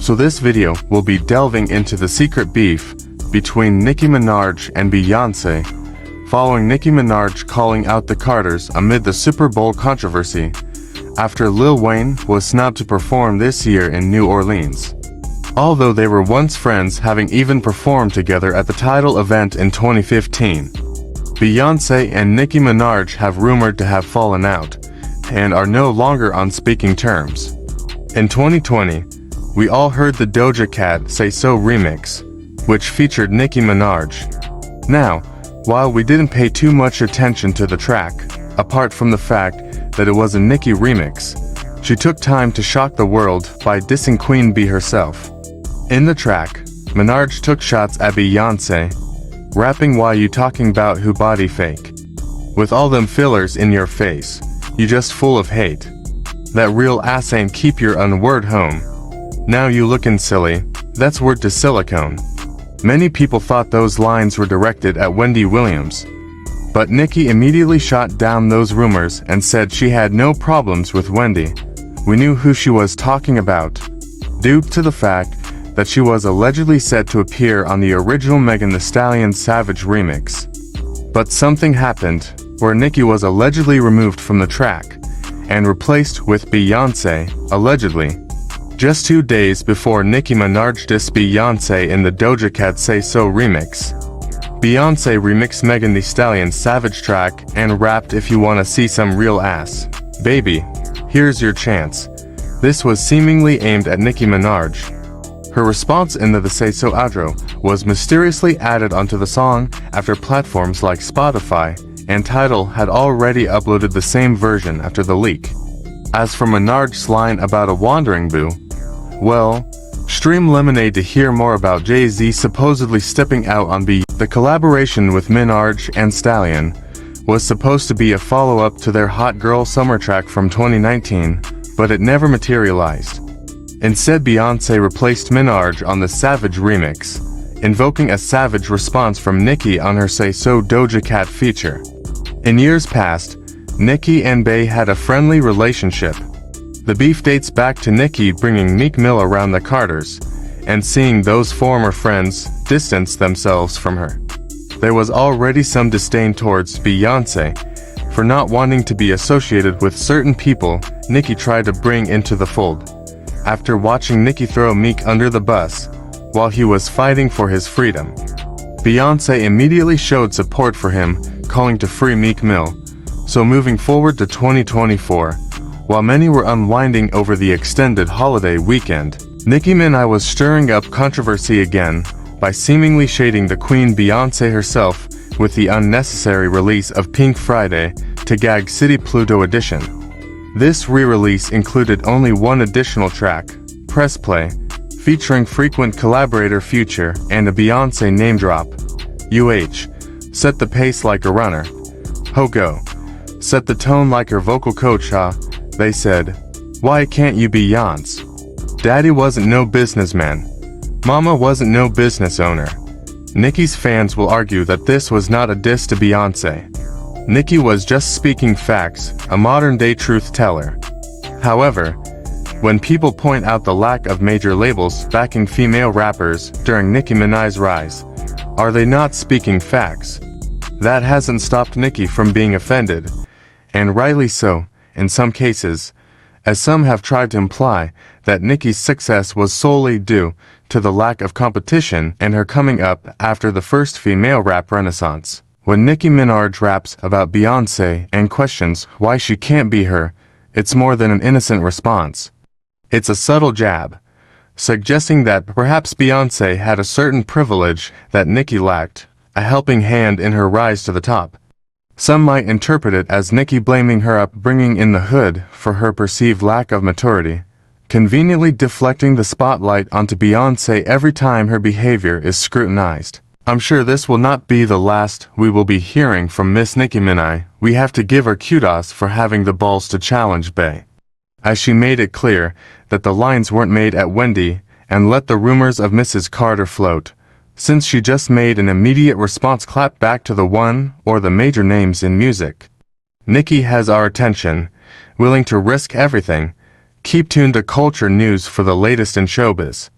So this video will be delving into the secret beef between Nicki Minaj and Beyonce, following Nicki Minaj calling out the Carters amid the Super Bowl controversy, after Lil Wayne was snubbed to perform this year in New Orleans. Although they were once friends, having even performed together at the title event in 2015, Beyonce and Nicki Minaj have rumored to have fallen out, and are no longer on speaking terms. In 2020, we all heard the dojacat Say So remix, which featured Nicki Minaj. Now, while we didn't pay too much attention to the track, apart from the fact that it was a Nicki remix, she took time to shock the world by dissing Queen Bee herself. In the track, Minaj took shots at Beyonce, rapping, "Why you talking about who body fake? With all them fillers in your face, you just full of hate. That real ass ain't keep your unword home. Now you lookin' silly, that's word to silicone." Many people thought those lines were directed at Wendy Williams, but Nicki immediately shot down those rumors and said she had no problems with Wendy. We knew who she was talking about, due to the fact that she was allegedly set to appear on the original Megan Thee Stallion Savage remix. But something happened, where Nicki was allegedly removed from the track, and replaced with Beyonce, allegedly. Just 2 days before Nicki Minaj dissed Beyonce in the dojacat Say So remix, Beyonce remixed Megan Thee Stallion's Savage track and rapped, "If you wanna see some real ass, baby, here's your chance." This was seemingly aimed at Nicki Minaj. Her response in the Say So outro was mysteriously added onto the song after platforms like Spotify and Tidal had already uploaded the same version after the leak. As for Minaj's line about a wandering boo, well, stream Lemonade to hear more about JAYZ supposedly stepping out on B. The collaboration with Minaj and Stallion was supposed to be a follow-up to their Hot Girl Summer track from 2019, but it never materialized. Instead, Beyonce replaced Minaj on the Savage remix, invoking a savage response from Nicki on her Say So Doja Cat feature. In years past, Nicki and Bey had a friendly relationship. The beef dates back to Nicki bringing Meek Mill around the Carters, and seeing those former friends distance themselves from her. There was already some disdain towards Beyonce for not wanting to be associated with certain people Nicki tried to bring into the fold. After watching Nicki throw Meek under the bus while he was fighting for his freedom, Beyonce immediately showed support for him, calling to free Meek Mill. So moving forward to 2024, while many were unwinding over the extended holiday weekend, Nicki Minaj was stirring up controversy again by seemingly shading the Queen Beyonce herself with the unnecessary release of Pink Friday to Gag City Pluto Edition. This re-release included only one additional track, Press Play, featuring frequent collaborator Future and a Beyonce name drop. UH, set the pace like a runner. Ho-Go, set the tone like her vocal coach, huh? They said, "Why can't you be Beyonce? Daddy wasn't no businessman. Mama wasn't no business owner." Nicki's fans will argue that this was not a diss to Beyonce. Nicki was just speaking facts, a modern-day truth teller. However, when people point out the lack of major labels backing female rappers during Nicki Minaj's rise, are they not speaking facts? That hasn't stopped Nicki from being offended, and rightly so, in some cases, as some have tried to imply that Nicki's success was solely due to the lack of competition and her coming up after the first female rap renaissance. When Nicki Minaj raps about Beyonce and questions why she can't be her, it's more than an innocent response. It's a subtle jab, suggesting that perhaps Beyonce had a certain privilege that Nicki lacked, a helping hand in her rise to the top. Some might interpret it as Nicki blaming her upbringing in the hood for her perceived lack of maturity, conveniently deflecting the spotlight onto Beyonce every time her behavior is scrutinized. I'm sure this will not be the last we will be hearing from Miss Nicki Minaj. We have to give her kudos for having the balls to challenge Bey, as she made it clear that the lines weren't made at Wendy and let the rumors of Mrs. Carter float, since she just made an immediate response clap back to the one or the major names in music. Nicki has our attention, willing to risk everything, Keep tuned to Culture News for the latest in showbiz.